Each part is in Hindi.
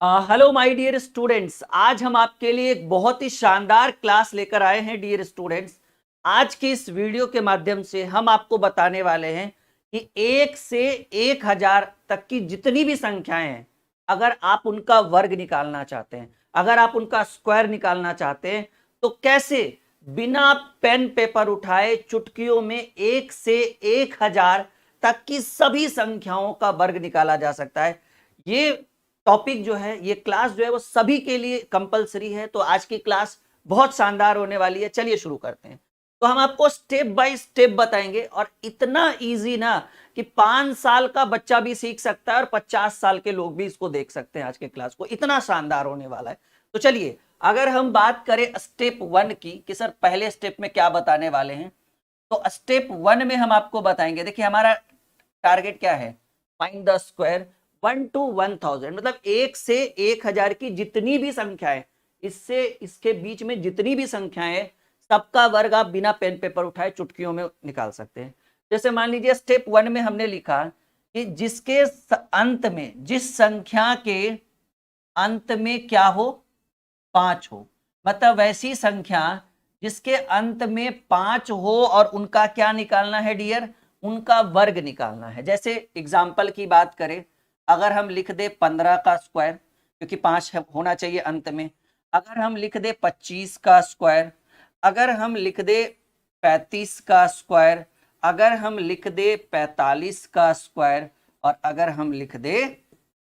Hello my dear students. आज हम आपके लिए एक बहुत ही शानदार क्लास लेकर आए हैं डियर स्टूडेंट्स। आज की इस वीडियो के माध्यम से हम आपको बताने वाले हैं कि 1 से 1000 तक की जितनी भी संख्याएं हैं, अगर आप उनका वर्ग निकालना चाहते हैं, अगर आप उनका स्क्वायर निकालना चाहते हैं, तो कैसे बिना पेन पेपर उठाए चुटकियों में 1 से 1000 तक की सभी संख्याओं का वर्ग निकाला जा सकता है। ये टॉपिक जो है, ये क्लास जो है वो सभी के लिए कंपलसरी है। तो आज की क्लास बहुत शानदार होने वाली है। चलिए शुरू करते हैं। तो हम आपको स्टेप बाय स्टेप बताएंगे और इतना इजी ना कि 5 साल का बच्चा भी सीख सकता है और 50 साल के लोग भी इसको देख सकते हैं। आज के क्लास को इतना शानदार होने वाला है। तो चलिए, अगर हम बात करें स्टेप 1 की कि सर पहले स्टेप में क्या बताने वाले हैं, तो स्टेप 1 में हम आपको बताएंगे। देखिए, हमारा टारगेट क्या है? फाइंड द स्क्वायर 1 to 1000, मतलब 1 से 1000 की जितनी भी संख्याएं, इससे इसके बीच में जितनी भी संख्याएं, सबका वर्ग आप बिना पेन पेपर उठाए चुटकियों में निकाल सकते हैं। जैसे मान लीजिए स्टेप 1 में हमने लिखा कि जिसके अंत में, जिस संख्या के अंत में क्या हो, 5 हो, मतलब वैसी संख्या जिसके अंत में 5 हो और उनका क्या निकालना है डियर? उनका वर्ग निकालना है। जैसे एग्जाम्पल की बात करें, अगर हम लिख दे 15 का स्क्वायर, क्योंकि 5 होना चाहिए अंत में, अगर हम लिख दे 25 का स्क्वायर, अगर हम लिख दे 35 का स्क्वायर, अगर हम लिख दे 45 का स्क्वायर और अगर हम लिख दे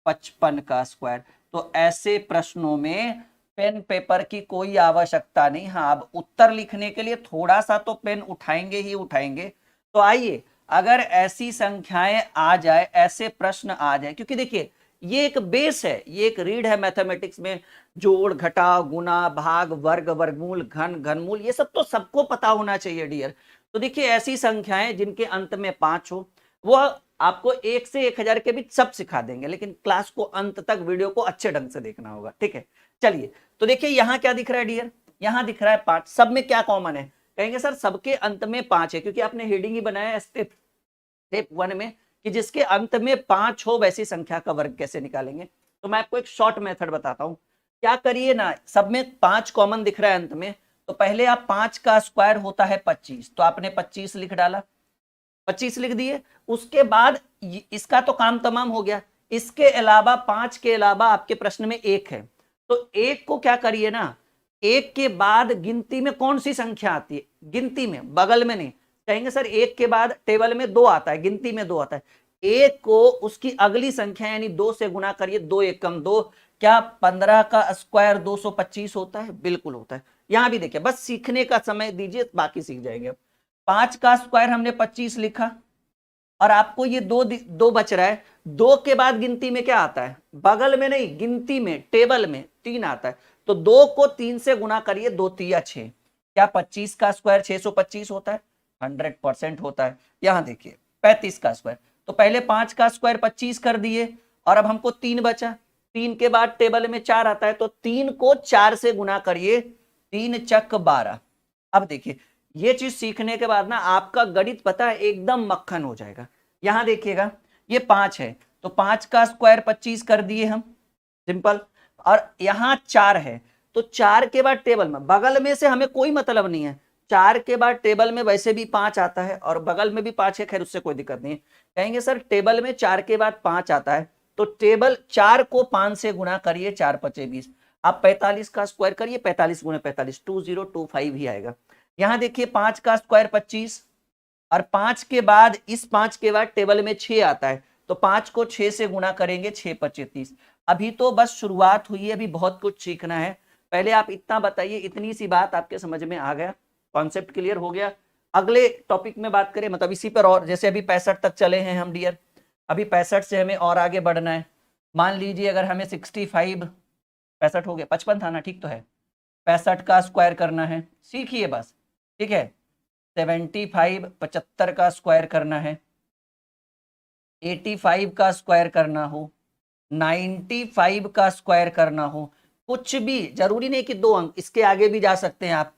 55 का स्क्वायर, तो ऐसे प्रश्नों में पेन पेपर की कोई आवश्यकता नहीं। हाँ, अब उत्तर लिखने के लिए थोड़ा सा तो पेन उठाएंगे ही उठाएंगे। तो आइए, अगर ऐसी संख्याएं आ जाए, ऐसे प्रश्न आ जाए, क्योंकि देखिए ये एक बेस है, ये एक रीढ़ है मैथमेटिक्स में। जोड़, घटाव, गुना, भाग, वर्ग, वर्गमूल, घन, घनमूल, ये सब तो सबको पता होना चाहिए डियर। तो देखिए, ऐसी संख्याएं जिनके अंत में 5 हो, वो आपको 1 से 1000 के बीच सब सिखा देंगे, लेकिन क्लास को अंत तक, वीडियो को अच्छे ढंग से देखना होगा। ठीक है, चलिए। तो देखिए यहाँ क्या दिख रहा है डियर? यहाँ दिख रहा है 5। सब में क्या कॉमन है? कहेंगे सर सबके अंत में 5 है, क्योंकि आपने हेडिंग ही बनाया स्टेप 1 में कि जिसके अंत में 5 हो वैसी संख्या का वर्ग कैसे निकालेंगे। तो मैं आपको एक शॉर्ट मेथड बताता हूं। क्या करिए ना, सब में 5 कॉमन दिख रहा है अंत में, तो पहले आप 5 का स्क्वायर होता है 25, तो आपने 25 लिख डाला, 25 लिख दिए। उसके बाद इसका तो काम तमाम हो गया। इसके अलावा 5 के अलावा आपके प्रश्न में 1 है, तो 1 को क्या करिए ना, 1 के बाद गिनती में कौन सी संख्या आती है? गिनती में, बगल में नहीं। कहेंगे सर 1 के बाद टेबल में 2 आता है, गिनती में 2 आता है। 1 को उसकी अगली संख्या यानी 2 से गुना करिए, 2 एकम 2। क्या 15 का स्क्वायर 225 होता है? बिल्कुल होता है। यहां भी देखिए, बस सीखने का समय दीजिए, बाकी सीख जाएंगे। 5 का स्क्वायर हमने 25 लिखा और आपको ये दो बच रहा है। 2 के बाद गिनती में क्या आता है? बगल में नहीं, गिनती में, टेबल में 3 आता है। तो 2 को 3 से गुना करिए, 2 तिया 6। क्या 25 का स्क्वायर 625 होता है? 100% होता है। यहां देखिए 35 का स्क्वायर, तो पहले 5 का स्क्वायर 25 कर दिए और अब हमको 3 बचा। 3 के बाद टेबल में 4 आता है, तो 3 को 4 से गुना करिए, 3 चक 12। अब देखिए, ये चीज सीखने के बाद ना आपका गणित पता है एकदम मक्खन हो जाएगा। यहां देखिएगा, ये 5 है, तो 5 का स्क्वायर 25 कर दिए हम, सिंपल। और यहां 4 है, तो 4 के बाद टेबल में, बगल में से हमें कोई मतलब नहीं है। 4 के बाद टेबल में वैसे भी 5 आता है और बगल में भी 5 है, खैर उससे कोई दिक्कत नहीं है। कहेंगे सर टेबल में 4 के बाद 5 आता है, तो टेबल 4 को 5 से गुना करिए, 4 पचे 20। आप 45 का स्क्वायर करिए, 45 गुना 45, 2025 ही आएगा। यहां देखिए 5 का स्क्वायर 25 और 5 के बाद, इस 5 के बाद टेबल में 6 आता है, तो 5 को 6 से गुना करेंगे, 6 पचे 30। अभी तो बस शुरुआत हुई है, अभी बहुत कुछ सीखना है। पहले आप इतना बताइए, इतनी सी बात आपके समझ में आ गया? कॉन्सेप्ट क्लियर हो गया? अगले टॉपिक में बात करें, मतलब इसी पर, और जैसे अभी 65 तक चले हैं हम डियर, अभी 65 से हमें और आगे बढ़ना है। मान लीजिए अगर हमें 65, 65 हो गया, 55 था ना, ठीक तो है। 65 का स्क्वायर करना है, सीखिए बस, ठीक है। 75, 75 का स्क्वायर करना है। 85 का स्क्वायर करना हो, 95 का स्क्वायर करना हो, कुछ भी जरूरी नहीं कि 2 अंक, इसके आगे भी जा सकते हैं आप।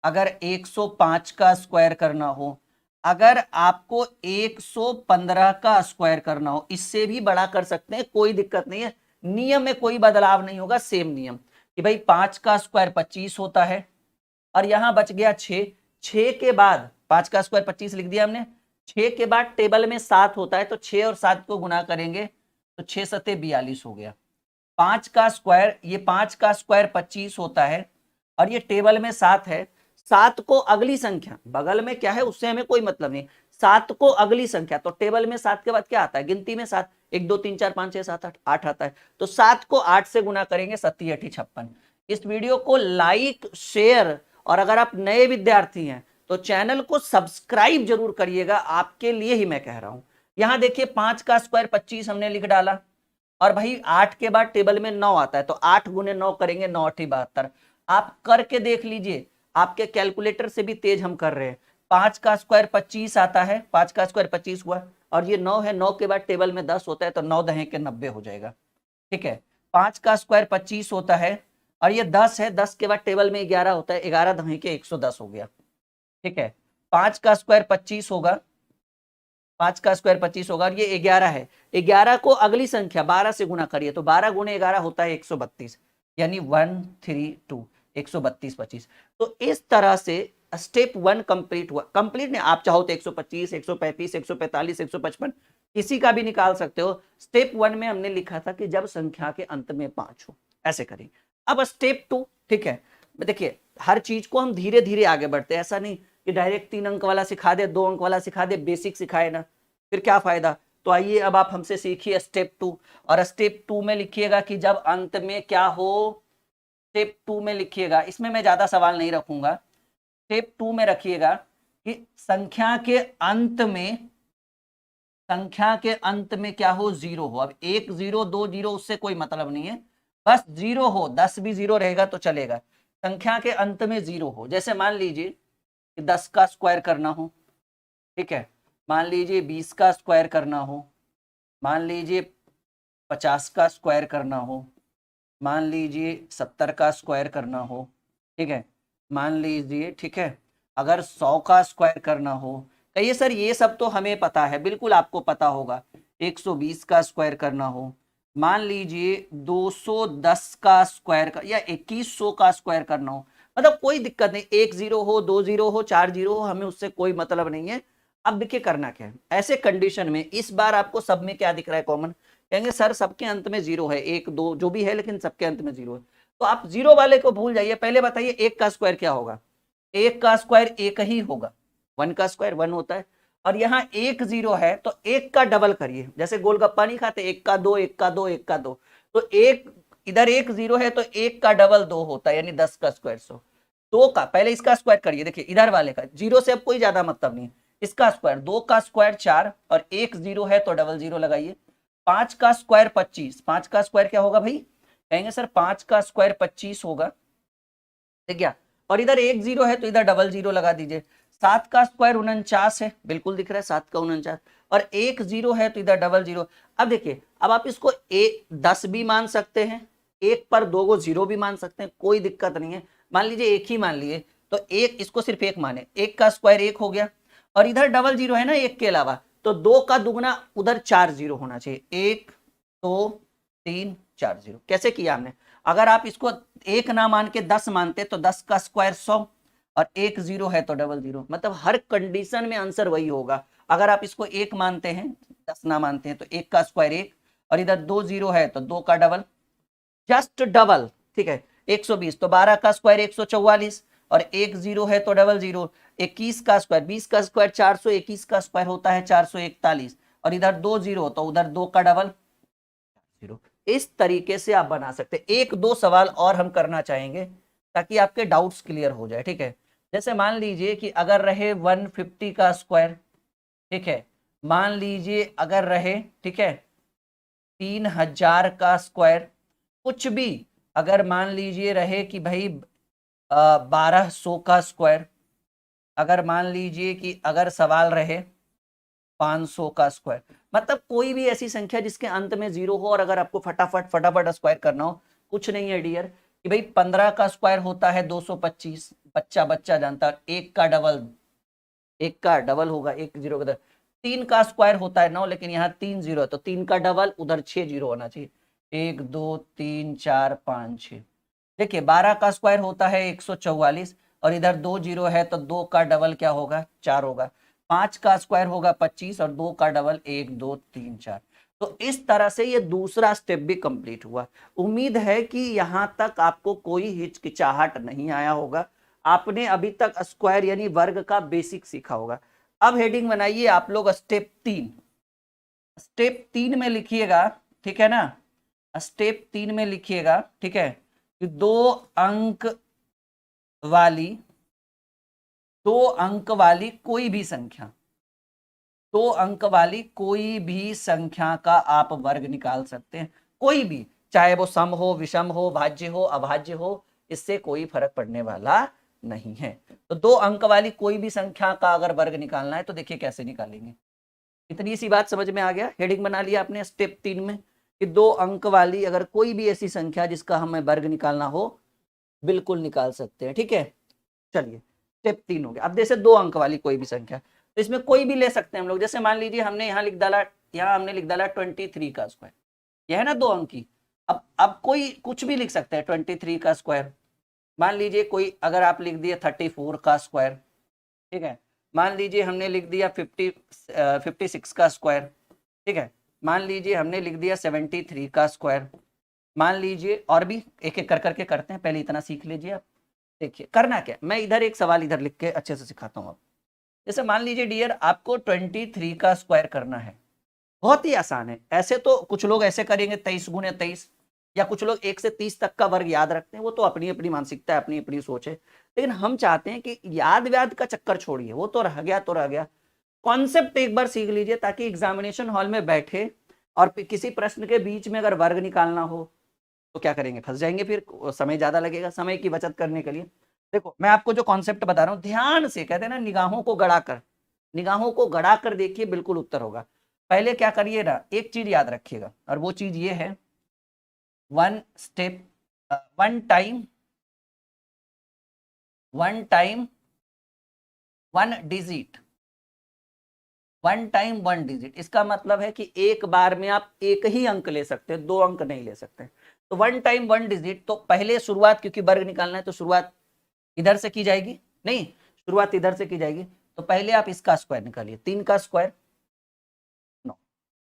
अगर 105 का स्क्वायर करना हो, अगर आपको 115 का स्क्वायर करना हो, इससे भी बड़ा कर सकते हैं, कोई दिक्कत नहीं है। नियम में कोई बदलाव नहीं होगा, सेम नियम कि भाई 5 का स्क्वायर 25 होता है और यहां बच गया 6। 6 के बाद 5 का स्क्वायर 25 लिख दिया हमने, 6 के बाद टेबल में 7 होता है तो 6 और 7 को गुना करेंगे तो 6 सत्ते 42 हो गया। 5 का स्क्वायर, ये 5 का स्क्वायर 25 होता है और ये टेबल में 7 है। 7 को अगली संख्या, बगल में क्या है उससे हमें कोई मतलब नहीं, 7 को अगली संख्या, तो टेबल में 7 के बाद क्या आता है, गिनती में 7, 1 2 3 4 5 6 7 8, 8 आता है, तो 7 को 8 से गुना करेंगे, 7 8 56। इस वीडियो को लाइक शेयर और अगर आप नए विद्यार्थी हैं तो चैनल को सब्सक्राइब जरूर करिएगा, आपके लिए ही मैं कह रहा हूं। यहां देखिए 5 का स्क्वायर 25 हमने लिख डाला और भाई 8 के बाद टेबल में 9 आता है तो 8 गुने 9 करेंगे, 9 8 72। आप करके देख लीजिए, आपके कैलकुलेटर से भी तेज हम कर रहे हैं। 5 का स्क्वायर 25 आता है, 5 का स्क्वायर 25 हुआ और ये 9 है, 9 के बाद टेबल में 10 होता है तो 9 दहे के 90 हो जाएगा। ठीक है, 5 का स्क्वायर 25 होता है और ये 10 है, 10 के बाद टेबल में 11 होता है, 11 दहे के 110 हो गया। ठीक है, 5 का स्क्वायर 25 होगा, 5 का स्क्वायर 25 होगा और ये 11 है, 11 को अगली संख्या 12 से गुना करिए तो 12 गुणे 11 होता है 132, यानी 132, 132 25। तो इस तरह से स्टेप 1 कंप्लीट हुआ। कंप्लीट नहीं, आप चाहो तो 125 135 145 155 किसी का भी निकाल सकते हो। स्टेप 1 में हमने लिखा था कि जब संख्या के अंत में 5 हो, ऐसे करें। अब स्टेप 2, ठीक है, देखिए हर चीज को हम धीरे धीरे आगे बढ़ते हैं, ऐसा नहीं कि डायरेक्ट 3 अंक वाला सिखा दे, 2 अंक वाला सिखा दे, बेसिक सिखाए ना, फिर क्या फायदा। तो आइए अब आप हमसे सीखिए स्टेप 2, और स्टेप 2 में लिखिएगा कि जब अंत में क्या हो। स्टेप 2 में लिखिएगा, इसमें मैं ज्यादा सवाल नहीं रखूंगा, स्टेप 2 में रखिएगा कि संख्या के अंत में, संख्या के अंत में क्या हो, 0 हो। अब 1 0 2 0 उससे कोई मतलब नहीं है, बस 0 हो, 10 भी 0 रहेगा तो चलेगा, संख्या के अंत में 0 हो। जैसे मान लीजिए कि 10 का स्क्वायर करना हो, ठीक है, मान लीजिए 20 का स्क्वायर करना हो, मान लीजिए 50 का स्क्वायर करना हो, मान लीजिए 70 का स्क्वायर करना हो, ठीक है, मान लीजिए, ठीक है, अगर 100 का स्क्वायर करना हो, कहिए सर ये सब तो हमें पता है, बिल्कुल आपको पता होगा। 120 का स्क्वायर करना हो, मान लीजिए 210 का स्क्वायर का या 2100 का स्क्वायर करना हो, मतलब कोई दिक्कत नहीं, 1 0 हो, 2 0 हो, 4 0 हो, हमें उससे कोई मतलब नहीं है। अब देखिए करना क्या है ऐसे कंडीशन में, इस बार आपको सब में क्या दिख रहा है कॉमन, कहेंगे सर सबके अंत में 0 है, 1 2 जो भी है, लेकिन सबके अंत में 0 है, तो आप 0 वाले को भूल जाइए। पहले बताइए 1 का स्क्वायर क्या होगा, 1 का स्क्वायर 1 ही होगा, 1 का स्क्वायर 1 होता है, और यहाँ 1 0 है तो 1 का डबल करिए, जैसे गोलगप्पा नहीं खाते 1 का 2 1 का 2 1 का 2, तो 1 इधर 1 0 है तो 1 का डबल 2 होता है, यानी 10 का स्क्वायर 100। 2 का पहले इसका स्क्वायर करिए, देखिए इधर वाले का 0 से अब कोई ज्यादा मतलब नहीं है, इसका स्क्वायर 2 का स्क्वायर 4 और 1 0 है तो डबल 0 लगाइए। 5 का स्क्वायर 25, 5 का स्क्वायर क्या होगा भाई, कहेंगे सर 5 का स्क्वायर 25 होगा, ठीक है, और इधर 1 0 है तो इधर डबल 0 लगा दीजिए। 7 का स्क्वायर 49 है, बिल्कुल दिख रहा है 7 का 49, और 1 0 है तो इधर डबल 0। अब देखिए, अब आप इसको 10 भी मान सकते हैं, 1 पर 2 को 0 भी मान सकते हैं, कोई दिक्कत नहीं है। मान लीजिए 1 ही मान लिए तो 1, इसको सिर्फ 1 माने, 1 का स्क्वायर 1 हो गया, और इधर डबल 0 है ना 1 के अलावा, तो 2 का दुगना उधर 4 0 होना चाहिए, 1 2 3 4 0। कैसे किया हमने, अगर आप इसको 1 ना मान के 10 मानते तो 10 का स्क्वायर 100 और 1 0 है तो डबल 0, मतलब हर कंडीशन में आंसर वही होगा। अगर आप इसको 1 मानते हैं, 10 ना मानते हैं तो 1 का स्क्वायर 1, और इधर 2 0 है तो 2 का डबल, जस्ट डबल, ठीक है। 120 तो 12 का स्क्वायर 144, और 1 0 है तो डबल 0। 21 का स्क्वायर, 20 का स्क्वायर 400, 21 का स्क्वायर होता है 441, और इधर 2 0 तो उधर 2 का डबल 0। इस तरीके से आप बना सकते हैं। एक दो सवाल और हम करना चाहेंगे ताकि आपके डाउट्स क्लियर हो जाए, ठीक है। जैसे मान लीजिए कि अगर रहे 150 का स्क्वायर, ठीक है, मान लीजिए अगर रहे, ठीक है, 3000 का स्क्वायर, कुछ भी, अगर मान लीजिए रहे कि भाई 1200 का स्क्वायर, अगर मान लीजिए कि अगर सवाल रहे 500 का स्क्वायर, मतलब कोई भी ऐसी संख्या जिसके अंत में 0 हो, और अगर आपको फटाफट फटाफट स्क्वायर करना हो, कुछ नहीं है डियर कि भाई 15 का स्क्वायर होता है 225, बच्चा बच्चा जानता है, 1 का डबल, 1 का डबल होगा 1 0 के, 3 का स्क्वायर होता है 9, लेकिन यहाँ 3 0 है तो 3 का डबल, उधर 6 0 होना चाहिए, 1 2 3 4 5 6। देखिए 12 का स्क्वायर होता है 144 और इधर 2 जीरो है तो 2 का डबल क्या होगा 4 होगा। 5 का स्क्वायर होगा 25 और 2 का डबल 1 2 3 4। तो इस तरह से ये दूसरा स्टेप भी कंप्लीट हुआ। उम्मीद है कि यहां तक आपको कोई हिचकिचाहट नहीं आया होगा। आपने अभी तक स्क्वायर यानी वर्ग का बेसिक सीखा होगा। अब हेडिंग बनाइए आप लोग स्टेप 3। स्टेप 3 में लिखिएगा, ठीक है ना, स्टेप 3 में लिखिएगा, ठीक है, कि वाली दो अंक वाली कोई भी संख्या, 2 अंक वाली कोई भी संख्या का आप वर्ग निकाल सकते हैं। कोई भी, चाहे वो सम हो, विषम हो, भाज्य हो, अभाज्य हो, इससे कोई फर्क पड़ने वाला नहीं है। तो 2 अंक वाली कोई भी संख्या का अगर वर्ग निकालना है तो देखिए कैसे निकालेंगे। इतनी सी बात समझ में आ गया। हेडिंग बना लिया आपने स्टेप 3 में कि 2 अंक वाली अगर कोई भी ऐसी संख्या जिसका हमें वर्ग निकालना हो, बिल्कुल निकाल सकते हैं। ठीक है, चलिए स्टेप 3 हो गया। अब जैसे 2 अंक वाली कोई भी संख्या, तो इसमें कोई भी ले सकते हैं हम लोग। जैसे मान लीजिए हमने यहाँ हमने लिख डाला 23 का स्क्वायर, यह है ना 2 अंक की। अब कोई कुछ भी लिख सकता है 23 का स्क्वायर। मान लीजिए कोई अगर आप लिख दिए 34 का स्क्वायर, ठीक है, मान लीजिए हमने लिख दिया 56 का स्क्वायर, ठीक है, मान लीजिए हमने लिख दिया 73 का स्क्वायर, मान लीजिए और भी एक एक कर करके करते हैं। पहले इतना सीख लीजिए आप। देखिए करना क्या, मैं इधर एक सवाल इधर लिख के अच्छे से सिखाता हूँ आप। जैसे मान लीजिए डियर आपको 23 का स्क्वायर करना है, बहुत ही आसान है। ऐसे तो कुछ लोग ऐसे करेंगे 23 गुने 23, या कुछ लोग 1 से 30 तक का वर्ग याद रखते हैं, वो तो अपनी अपनी मानसिकता है, अपनी अपनी सोच है। लेकिन हम चाहते हैं कि याद व्याद का चक्कर छोड़िए, वो तो रह गया तो रह गया। कॉन्सेप्ट एक बार सीख लीजिए ताकि एग्जामिनेशन हॉल में बैठे और किसी प्रश्न के बीच में अगर वर्ग निकालना हो तो क्या करेंगे, फंस जाएंगे, फिर समय ज्यादा लगेगा। समय की बचत करने के लिए देखो मैं आपको जो कॉन्सेप्ट बता रहा हूँ ध्यान से, कहते हैं ना निगाहों को गड़ा कर देखिए, बिल्कुल उत्तर होगा। पहले क्या करिए ना, एक चीज याद रखिएगा और वो चीज ये है, one step one time one digit, one time one digit. इसका मतलब है कि एक बार में आप एक ही अंक ले सकते हैं, 2 अंक नहीं ले सकते। तो वन टाइम वन डिजिट, तो पहले शुरुआत, क्योंकि वर्ग निकालना है तो शुरुआत इधर से की जाएगी, नहीं शुरुआत इधर से की जाएगी। तो पहले आप इसका स्क्वायर निकालिए, 3 का स्क्वायर 9,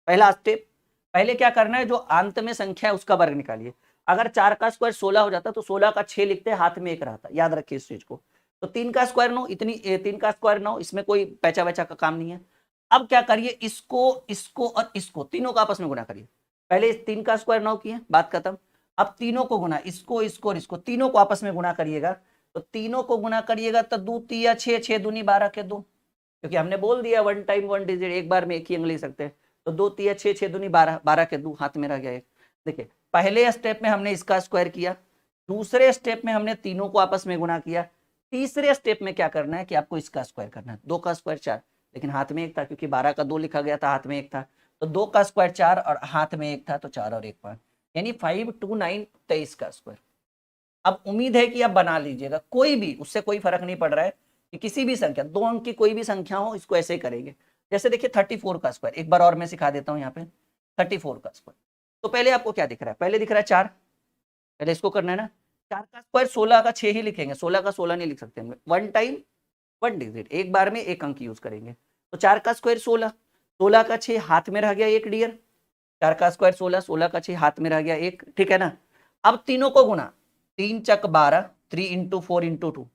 पहला स्टेप। पहले क्या करना है, जो अंत में संख्या है उसका वर्ग निकालिए। अगर 4 का स्क्वायर 16 हो जाता तो 16 का 6 लिखते, हाथ में 1 रहता, याद रखिए इस चीज को। तो 3 का स्क्वायर 9, इतनी 3 का स्क्वायर 9, इसमें कोई पैचा वैचा का काम नहीं है। अब क्या करिए, इसको इसको और इसको तीनों का आपस में गुणा करिए। पहले इस 3 का स्क्वायर 9 किए, बात खत्म। अब तीनों को गुणा, इसको इसको और इसको तीनों को आपस में गुणा करिएगा। तो तीनों को गुणा करिएगा तो 2 तिया 6, 6 दूनी 12 के 2, क्योंकि हमने बोल दिया वन टाइम वन डिजिट, एक बार में एक ही अंक ले सकते हैं। तो 2 तिया 6, 6 दूनी 12, 12 के 2, हाथ में रह गया एक। देखिए पहले स्टेप में हमने इसका स्क्वायर किया, दूसरे स्टेप में हमने तीनों को आपस में गुणा किया, तीसरे स्टेप में क्या करना है कि आपको इसका स्क्वायर करना है। 2 का स्क्वायर 4, लेकिन हाथ में 1 था, क्योंकि 12 का 2 लिखा गया था, हाथ में 1 था। तो 2 का स्क्वायर 4 और हाथ में 1 था, तो 4 और 1 5, यानी 5 2 9 23 का स्क्वायर। अब उम्मीद है कि आप बना लीजिएगा, कोई भी, उससे कोई फर्क नहीं पड़ रहा है कि किसी भी संख्या, 2 अंक की कोई भी संख्या हो, इसको ऐसे ही करेंगे। जैसे देखिए 34 का स्क्वायर, एक बार और मैं सिखा देता हूं यहाँ पे। 34 का स्क्वायर, तो पहले आपको क्या दिख रहा है, पहले दिख रहा है 4, पहले इसको करना है ना। 4 का स्क्वायर 16 का 6 ही लिखेंगे, 16 का 16 नहीं लिख सकते हम। वन टाइम वन डिजिट, एक बार में एक अंक यूज करेंगे। तो 4 का स्क्वायर 16, 16 का 6 हाथ में रह गया 1 डियर। 4 का स्क्वायर 16, 16 का 6 हाथ में रह गया 1, ठीक है ना। अब तीनों को गुना, 3 चक 12, 3 इंटू 4 इंटू 2,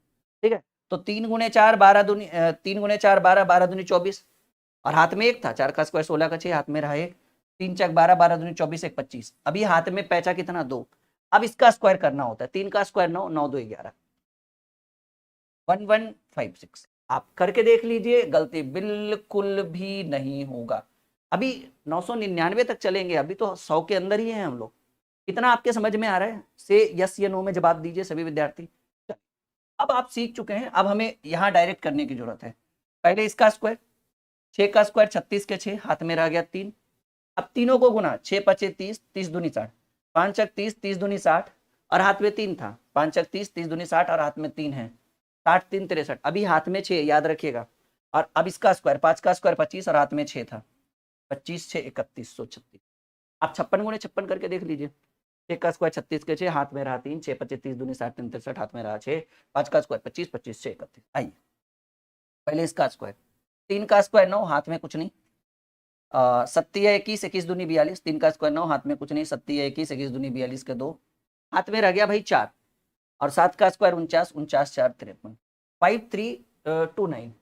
ठीक है। तो 3 गुने 4 12 दूनी 3 गुने 4 12, 12 दूनी 24, और हाथ में 1 था। 4 का स्क्वायर 16 का 6 हाथ में रहा 1, 3 चक 12, 12 दूनी 24, 1 25। अभी हाथ में पैचा कितना 2। अब इसका स्क्वायर करना होता है, 3 का स्क्वायर 9, 9 2 11, 1156। आप करके देख लीजिए, गलती बिल्कुल भी नहीं होगा। अभी 999 तक चलेंगे, अभी तो 100 के अंदर ही हैं हम लोग। कितना आपके समझ में आ रहा है, से यस या नो में जवाब दीजिए सभी विद्यार्थी। अब आप सीख चुके हैं, अब हमें यहाँ डायरेक्ट करने की जरूरत है। पहले इसका स्क्वायर, 6 का स्क्वायर 36 के 6 हाथ में रह गया 3। अब तीनों को गुना, 6 पचे 30, 30 दूनी 60, 5 चक 30, 30 दूनी 60, और हाथ में 3 था। 5 चक 30, 30 दूनी 60, और हाथ में 3 है, 60 3 63, अभी हाथ में 6, याद रखिएगा। और अब इसका स्क्वायर, 5 का स्क्वायर 25 और हाथ में 6 था, 25 6 3136। आप 56 × 56 करके देख लीजिए। 6 का स्क्वायर 36 के 6, हाथ में रहा 3, 6 25 30 दूनी 60 3 63, हाथ में रहा 6, 5 का स्क्वायर 25 25 6 31। आइए पहले इसका स्क्वायर, 3 का स्क्वायर 9, हाथ में कुछ नहीं, 7 या 21 21 दूनी 42, 3 का स्क्वायर 9, हाथ में कुछ नहीं, 7 या 21 21 दूनी 42 के 2, हाथ में रह गया भाई 4, और 7 का स्क्वायर 49 49 4 53, 5329।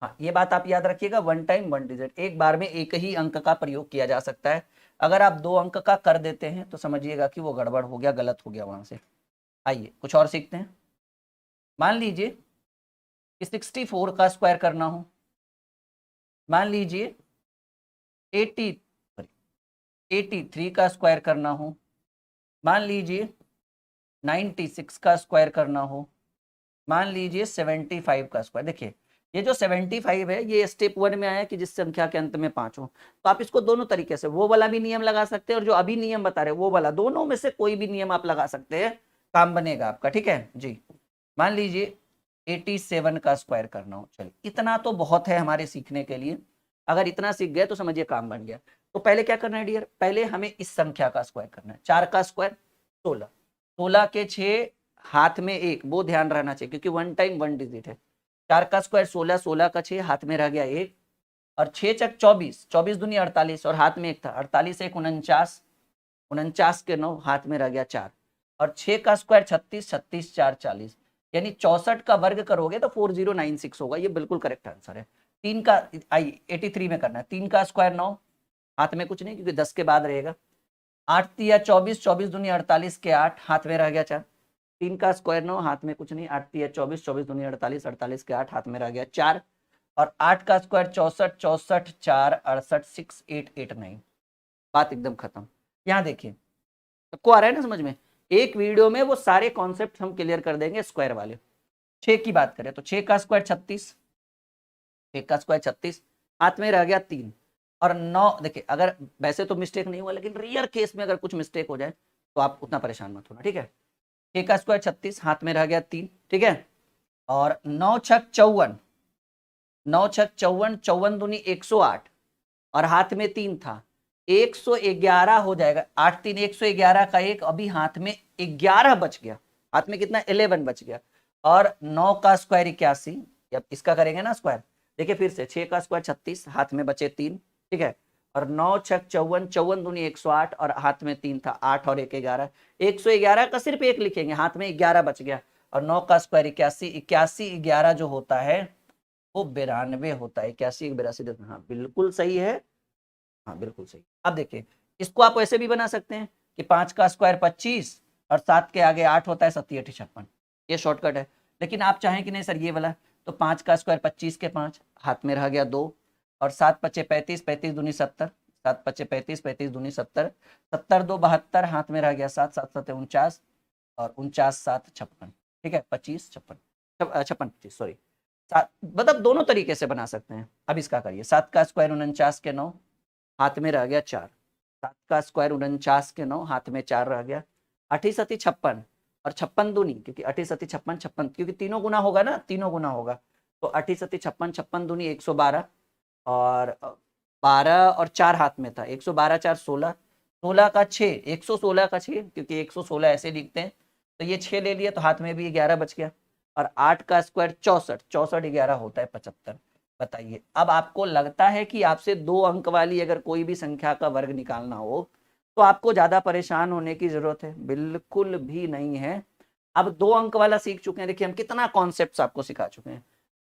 हाँ ये बात आप याद रखिएगा, वन टाइम वन डिजिट, एक बार में एक ही अंक का प्रयोग किया जा सकता है। अगर आप 2 अंक का कर देते हैं तो समझिएगा कि वो गड़बड़ हो गया, गलत हो गया वहां से। आइए कुछ और सीखते हैं। मान लीजिए कि 64 का स्क्वायर करना हो, मान लीजिए 83 का स्क्वायर करना हो, मान लीजिए 96 का स्क्वायर करना हो, मान लीजिए 75 का स्क्वायर। देखिए ये जो 75 है ये स्टेप 1 में आया कि जिस संख्या के अंत में 5 हो, तो आप इसको दोनों तरीके से, वो वाला भी नियम लगा सकते हैं और जो अभी नियम बता रहे वो वाला, दोनों में से कोई भी नियम आप लगा सकते हैं, काम बनेगा आपका। ठीक है जी। मान लीजिए 87 का स्क्वायर करना हो, चलिए इतना तो बहुत है हमारे सीखने के लिए, अगर इतना सीख गए तो समझिए काम बन गया। तो पहले क्या करना है डियर, पहले हमें इस संख्या का स्क्वायर करना है। 4 का स्क्वायर 16, 16 के 6, हाथ में 1, वो ध्यान रहना चाहिए क्योंकि वन टाइम वन डिजिट है। 4 का स्क्वायर 16, 16 का 6, हाथ में रह गया 1, और 6 चक 24, 24 दूनी 48, और हाथ में 1 था, 48 1 49, 49 के 9, हाथ में रह गया 4, और 6 का स्क्वायर 36, 36 4 40, यानी 64 का वर्ग करोगे तो 4096 होगा। ये बिल्कुल करेक्ट आंसर है। 3 का, आई 83 में करना है, 3 का स्क्वायर 9, हाथ में कुछ नहीं क्योंकि 10 के बाद रहेगा, 8 या 24, 24 दूनी 48 के 8, हाथ में रह गया 4, 3 का स्क्वायर 9, हाथ में कुछ नहीं, 8 या 24, 24 दूनी 48, 48 के 8, हाथ में रह गया 4, और 8 का स्क्वायर 64, 64 4 68 6 8 8 9। बात एकदम खत्म। यहाँ देखिए सबको आ रहा है ना समझ में, एक वीडियो में वो सारे कॉन्सेप्ट हम क्लियर कर देंगे स्क्वायर वाले। 6 की बात करें तो 6 का स्क्वायर 36, 6 का स्क्वायर 36, हाथ में रह गया 3, और 9, देखिए अगर वैसे तो मिस्टेक नहीं हुआ लेकिन रियर केस में अगर कुछ मिस्टेक हो जाए तो आप उतना परेशान मत होना। ठीक है, 6 का स्क्वायर 36, हाथ में रह गया 3, ठीक है, और 9 छक 54, 9 छक 54, 54 दूनी 108, और हाथ में 3 था, 111 हो जाएगा, 8 3 111 का 1, अभी हाथ में 11 बच गया, हाथ में कितना 11 बच गया, और 9 का स्क्वायर 81, अब इसका करेंगे ना स्क्वायर, देखिए फिर से 6 का स्क्वायर 36, हाथ में बचे 3, ठीक है, और 9 छक 54, 54 दूनी 108, और हाथ में 3 था, 8 और 1 11, 111 का सिर्फ 1 लिखेंगे, हाथ में 11 बच गया, और 9 का स्क्वायर 81, 81 11 जो होता है वो 92 होता है। 81 82, हाँ बिल्कुल सही है, हाँ बिल्कुल सही। अब देखिए इसको आप वैसे भी बना सकते हैं कि 5 का स्क्वायर 25 और 7 के आगे 8 होता है, 7 8 56, ये शॉर्टकट है। लेकिन आप चाहें कि नहीं सर ये वाला, तो 5 का स्क्वायर 25 के 5, हाथ में रह गया 2, और 7 पचे 35, 35 दूनी 70, 7 पचे 35, 35 दूनी 70, 70 2 72, हाथ में रह गया 7, 7 7 49, और 49 7 56, ठीक है, 25 56 56 25 सॉरी, मतलब दोनों तरीके से बना सकते हैं। अब इसका करिए, 7 का स्क्वायर 49 के 9, हाथ में रह गया 4, 7 का स्क्वायर 49 के 9, हाथ में 4 रह गया, 8 7 56, और 56 दूनी, क्योंकि 8 7 56 56, क्योंकि तीनों गुना होगा ना, तीनों गुना होगा, तो 8 7 56 56 दूनी 112, और 12 और 4 हाथ में था, 112 4 16, 16 का 6, 116 का 6, क्योंकि 116 ऐसे लिखते हैं, तो ये 6 ले लिया तो हाथ में भी 11 बच गया, और 8 का स्क्वायर 64, 64 11 होता है 75। बताइए अब आपको लगता है कि आपसे 2 अंक वाली अगर कोई भी संख्या का वर्ग निकालना हो तो आपको ज्यादा परेशान होने की जरूरत है? बिल्कुल भी नहीं है। अब 2 अंक वाला सीख चुके हैं, देखिए हम कितना कॉन्सेप्ट आपको सिखा चुके हैं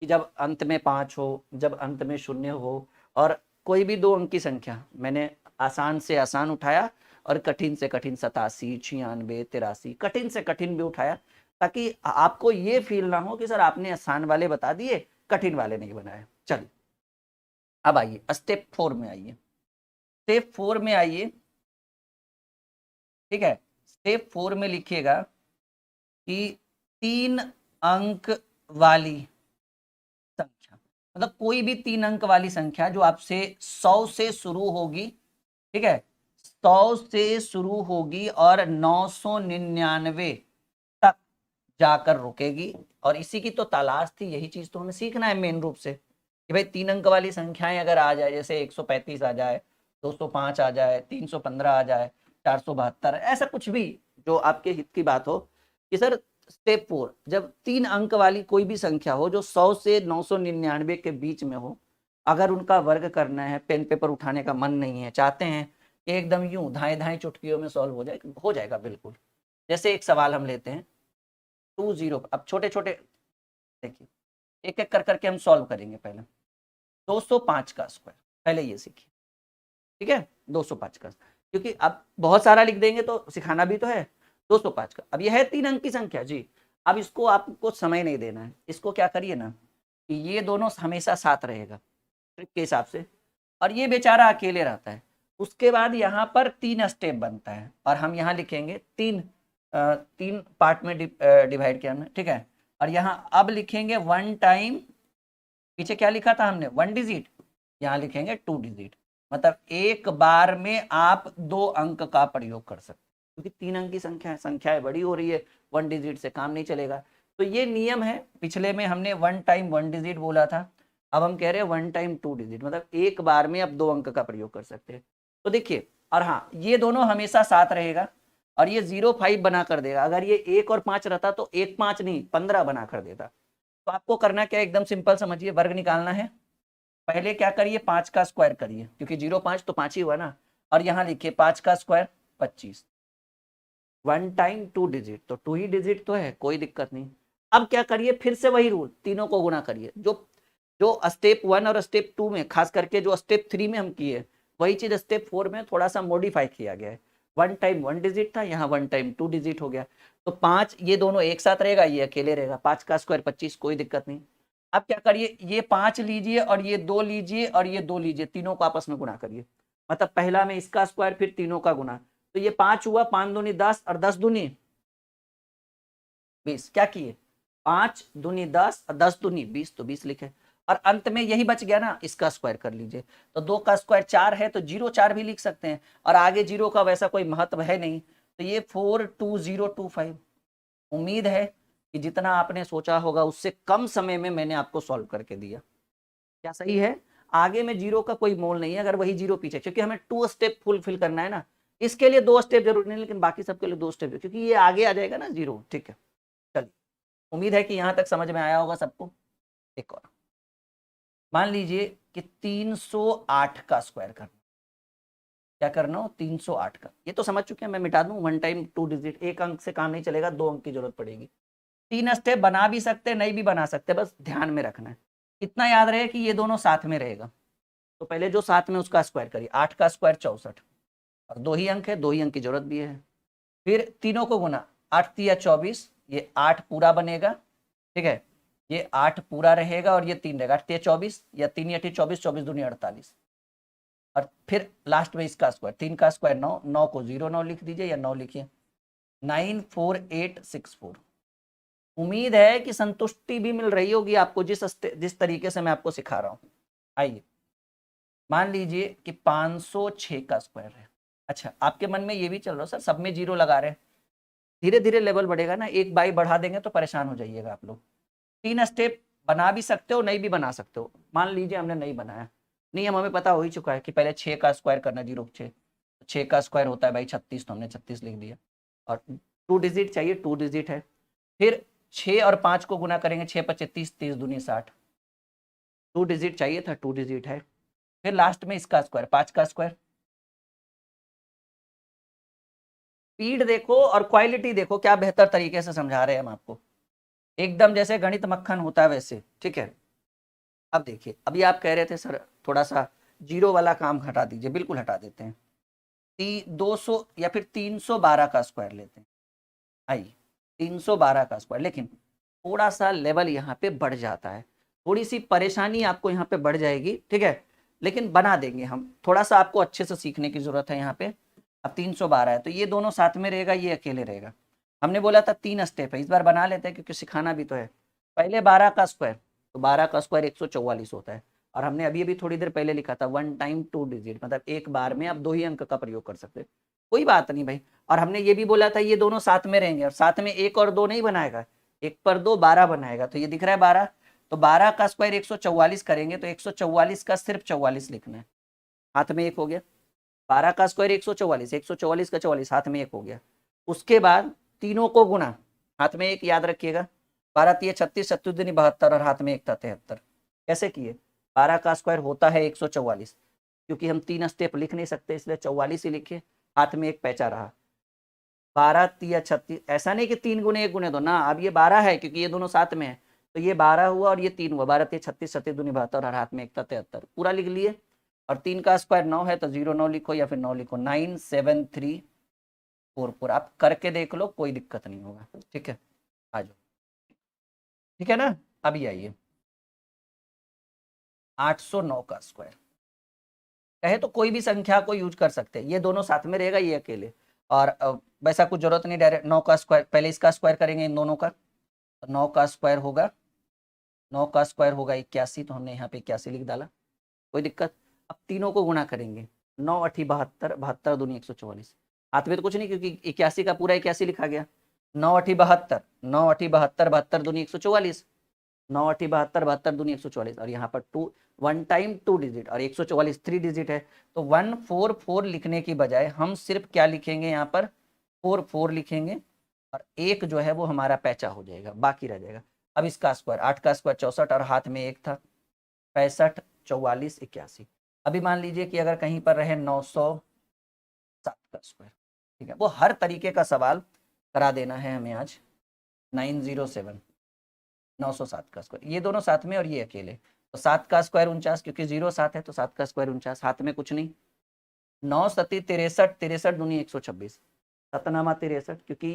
कि जब अंत में 5 हो, जब अंत में 0 हो, और कोई भी 2 अंक की संख्या, मैंने आसान से आसान उठाया और कठिन से कठिन, 87 96 83, कठिन से कठिन भी उठाया, ताकि आपको ये फील ना हो कि सर आपने आसान वाले बता दिए, कठिन वाले नहीं बनाए। चलिए अब आइए स्टेप 4 में आइए, स्टेप 4 में आइए, ठीक है, स्टेप 4 में लिखिएगा कि 3 अंक वाली संख्या, मतलब कोई भी 3 अंक वाली संख्या जो आपसे 100 से शुरू होगी, ठीक है, 100 से शुरू होगी और 999 तक जाकर रुकेगी, और इसी की तो तलाश थी, यही चीज तो हमें सीखना है मेन रूप से, कि भाई 3 अंक वाली संख्याएं अगर आ जाए, जैसे 135 आ जाए, 205 आ जाए, 315 आ जाए, 472, ऐसा कुछ भी जो आपके हित की बात हो कि सर स्टेप 4 जब 3 अंक वाली कोई भी संख्या हो जो 100 से 999 के बीच में हो, अगर उनका वर्ग करना है, पेन पेपर उठाने का मन नहीं है, चाहते हैं कि एकदम यूं धाए धाए चुटकियों में सॉल्व हो जाएगा बिल्कुल। जैसे एक सवाल हम लेते हैं 20, अब छोटे छोटे देखिए एक एक कर करके हम सॉल्व करेंगे। पहले 205 का स्क्वायर, पहले ये सीखिए, ठीक है। 205 का, क्योंकि अब बहुत सारा लिख देंगे तो सिखाना भी तो है। 205 का, अब यह है 3 अंक की संख्या जी। अब इसको आपको समय नहीं देना है, इसको क्या करिए ना कि ये दोनों हमेशा साथ रहेगा ट्रिक के हिसाब से, और ये बेचारा अकेले रहता है। उसके बाद यहाँ पर 3 स्टेप बनता है और हम यहाँ लिखेंगे 3 पार्ट में डिवाइड किया हमने, ठीक है। और यहाँ अब लिखेंगे 1 टाइम, पीछे क्या लिखा था हमने 1 डिजिट, यहाँ लिखेंगे 2 डिजिट। मतलब एक बार में आप 2 अंक का प्रयोग कर सकते, क्योंकि 3 अंक की संख्या है, संख्याएं बड़ी हो रही है, 1 डिजिट से काम नहीं चलेगा। तो ये नियम है। पिछले में हमने 1 टाइम 1 डिजिट बोला था, अब हम कह रहे हैं 1 टाइम 2 डिजिट, मतलब एक बार में आप 2 अंक का प्रयोग कर सकते हैं। तो देखिए, और हाँ ये दोनों हमेशा साथ रहेगा और ये 0,5 बना कर देगा। अगर ये 1 और 5 रहता तो 1 5 नहीं 15 बना कर देता। तो आपको करना क्या, एकदम सिंपल समझिए, वर्ग निकालना है। पहले क्या करिए, 5 का स्क्वायर करिए, क्योंकि 0,5 तो 5 ही हुआ ना, और यहाँ लिखिए 5 का स्क्वायर 25। 1 टाइम 2 डिजिट, तो 2 ही डिजिट तो है, कोई दिक्कत नहीं। अब क्या करिए, फिर से वही रूल, तीनों को गुणा करिए। जो जो स्टेप 1 और स्टेप 2 में, खास करके जो स्टेप 3 में हम किए, वही चीज स्टेप 4 में थोड़ा सा मॉडिफाई किया गया है। 1 टाइम 1 डिजिट था, यहाँ 1 टाइम 2 डिजिट हो गया। तो 5 ये दोनों एक साथ रहेगा, ये अकेले रहेगा। 5 का स्क्वायर 25, कोई दिक्कत नहीं। अब क्या करिए, ये 5 लीजिए और ये 2 लीजिए और ये 2 लीजिए, तीनों को आपस में गुणा करिए। मतलब पहला में इसका स्क्वायर, फिर तीनों का गुणा। तो ये 5 हुआ, 5 दूनी 10 और 10 दूनी 20। क्या किए, 5 दूनी 10 और 10 दूनी 20, तो 20 लिखे। और अंत में यही बच गया ना, इसका स्क्वायर कर लीजिए। तो 2 का स्क्वायर 4 है, तो 0,4 भी लिख सकते हैं, और आगे 0 का वैसा कोई महत्व है नहीं। तो ये 42025। उम्मीद है कि जितना आपने सोचा होगा उससे कम समय में मैंने आपको सॉल्व करके दिया। क्या सही है? आगे में 0 का कोई मोल नहीं है, अगर वही 0 पीछे, क्योंकि हमें 2 स्टेप फुलफिल करना है ना। इसके लिए 2 स्टेप जरूरी नहीं, लेकिन बाकी सबके लिए 2 स्टेप, क्योंकि ये आगे आ जाएगा ना 0। ठीक है, चलिए, उम्मीद है कि यहाँ तक समझ में आया होगा सबको। एक और मान लीजिए कि 308 का स्क्वायर करना। क्या करना हो, 308 का। ये तो समझ चुके हैं, मैं मिटा दूं। 1 टाइम 2 डिजिट, एक अंक से काम नहीं चलेगा, 2 अंक की जरूरत पड़ेगी। 3 स्टेप बना भी सकते, नहीं भी बना सकते, बस ध्यान में रखना है। इतना याद रहे कि ये दोनों साथ में रहेगा। तो पहले जो साथ में उसका स्क्वायर करिए। 8 का स्क्वायर 64, और 2 ही अंक है, 2 ही अंक की जरूरत भी है। फिर तीनों को गुना, 8 तिया 24, ये 8 पूरा बनेगा, ठीक है। ये 8 पूरा रहेगा और ये 3 रहेगा, 8 तिया 24, या 3 8 24, 24 दूनी 48। और फिर लास्ट में इसका स्क्वायर, 3 का स्क्वायर 9, 9 को 09 लिख दीजिए, या 9 लिखिए, 94864। उम्मीद है कि संतुष्टि भी मिल रही होगी आपको जिस तरीके से मैं आपको सिखा रहा हूं। आइए, मान लीजिए कि 506 का स्क्वायर है। अच्छा, आपके मन में ये भी चल रहा है, सर सब में 0 लगा रहे हैं। धीरे धीरे लेवल बढ़ेगा ना, एक बाई बढ़ा देंगे तो परेशान हो जाइएगा आप लोग। 3 स्टेप बना भी सकते हो, नहीं भी बना सकते हो। मान लीजिए हमने नहीं बनाया, नियम हमें पता हो ही चुका है कि पहले 6 का स्क्वायर करना, 0 6 का स्क्वायर होता है भाई 36, तो हमने 36 लिख दिया। और 2 डिजिट चाहिए, 2 डिजिट है। फिर 6 और 5 को गुना करेंगे, 6 5 30, 30 दूनी 60। 2 डिजिट चाहिए था, 2 डिजिट है। फिर लास्ट में इसका स्क्वायर, 5 का स्क्वायर। स्पीड देखो और क्वालिटी देखो, क्या बेहतर तरीके से समझा रहे हैं हम आपको, एकदम जैसे गणित मक्खन होता है वैसे। ठीक है, अब देखिए, अभी आप कह रहे थे सर थोड़ा सा 0 वाला काम हटा दीजिए, बिल्कुल हटा देते हैं। 200 या फिर 312 का स्क्वायर लेते हैं। आइए, 312 का स्क्वायर, लेकिन थोड़ा सा लेवल यहाँ पे बढ़ जाता है, थोड़ी सी परेशानी आपको यहाँ पे बढ़ जाएगी, ठीक है, लेकिन बना देंगे हम। थोड़ा सा आपको अच्छे से सीखने की जरूरत है यहाँ पे। अब 312 है, तो ये दोनों साथ में रहेगा, ये अकेले रहेगा। हमने बोला था 3 स्टेप है, इस बार बना लेते हैं क्योंकि सिखाना भी तो है। पहले 12 का स्क्वायर, तो 12 का स्क्वायर 144 होता है। और हमने अभी अभी थोड़ी देर पहले लिखा था 1 टाइम 2 डिजिट, मतलब एक बार में आप 2 ही अंक का प्रयोग कर सकते, कोई बात नहीं भाई। और हमने ये भी बोला था ये दोनों साथ में रहेंगे, और साथ में 1 और 2 नहीं बनाएगा, 1 पर 2 12 बनाएगा। तो ये दिख रहा है 12, तो 12 का स्क्वायर 144 करेंगे, तो 144 का सिर्फ 44 लिखना है, हाथ में 1 हो गया। 12 का स्क्वायर 144, 144 का 44, हाथ में 1 हो गया। उसके बाद तीनों को गुना, हाथ में 1 याद रखिएगा, 12 तिया 36, 36 दूनी 72 और हाथ में 1 था 73। कैसे किए? 12 का स्क्वायर होता है 144, क्योंकि हम 3 स्टेप लिख नहीं सकते इसलिए 44 ही लिखे, हाथ में 1 पैचा रहा। 12 तिया 36, ऐसा नहीं कि 3 गुने 1 गुने 2 ना, अब ये 12 है क्योंकि ये दोनों साथ में है, तो ये 12 हुआ और ये 3 हुआ, 12 तिया 36, 36 दूनी 72 और हाथ में 1 था 73, पूरा लिख लिए। और 3 का स्क्वायर 9 है तो 0 9 लिखो या फिर 9 लिखो, 97344। आप करके देख लो, कोई दिक्कत नहीं होगा। ठीक है, आ जाओ। ठीक है ना, अभी आइए 809 का स्क्वायर। कहे तो कोई भी संख्या को यूज कर सकते हैं, ये दोनों साथ में रहेगा, ये अकेले। और वैसा कुछ जरूरत नहीं, डायरेक्ट 9 का स्क्वायर, पहले इसका स्क्वायर करेंगे इन दोनों का, तो 9 का स्क्वायर होगा, 9 का स्क्वायर होगा 81, तो हमने यहाँ पे 81 लिख डाला, कोई दिक्कत। अब तीनों को गुणा करेंगे, 9 8 72, 72 दूनी 144, हाथ में तो कुछ नहीं क्योंकि 81 का पूरा 81 लिखा गया। 9 8 72, 9 8 72, 72 दूनी 144, 9 8 72, 72 दूनी 144, और यहाँ पर 2 1 टाइम 2 डिजिट और 144 3 डिजिट है, तो 144 लिखने की बजाय हम सिर्फ क्या लिखेंगे, यहाँ पर 44 लिखेंगे, और एक जो है वो हमारा पैचा हो जाएगा, बाकी रह जाएगा। अब इसका स्क्वायर, 8 का स्क्वायर 64 और हाथ में 1 था, 65 44 81। अभी मान लीजिए कि अगर कहीं पर रहे 907 का स्क्वायर, ठीक है, वो हर तरीके का सवाल करा देना है हमें आज। 907 907 का स्क्वायर, ये दोनों साथ में और ये अकेले, तो 7 का स्क्वायर 49, क्योंकि 0 7 है तो 7 का स्क्वायर 49, हाथ में कुछ नहीं। 9 सती 63, 63 दूनी 126, सतनामा 63, क्योंकि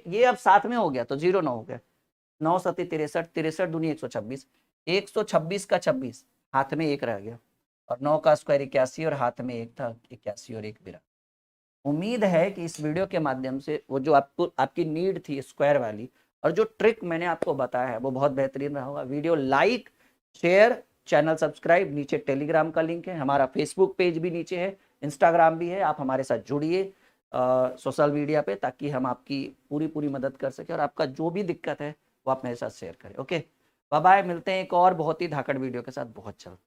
ये अब साथ में हो गया तो 0 9 हो गया। 9 सती 63, 63 दूनी 126, 126 का 26, हाथ में 1 रह गया, और 9 का स्क्वायर 81 और हाथ में 1 था, 81 और 1 बिरा। उम्मीद है कि इस वीडियो के माध्यम से वो जो आपकी नीड थी स्क्वायर वाली, और जो ट्रिक मैंने आपको बताया है वो बहुत बेहतरीन रहा होगा। Video like, share, channel subscribe, नीचे टेलीग्राम का लिंक है, हमारा फेसबुक पेज भी नीचे है, इंस्टाग्राम भी है, आप हमारे साथ जुड़िए सोशल मीडिया पे, ताकि हम आपकी पूरी मदद कर सकें, और आपका जो भी दिक्कत है वो आप मेरे साथ शेयर करें। ओके, बाय बाय, मिलते हैं एक और बहुत ही धाकड़ वीडियो के साथ बहुत जल्द।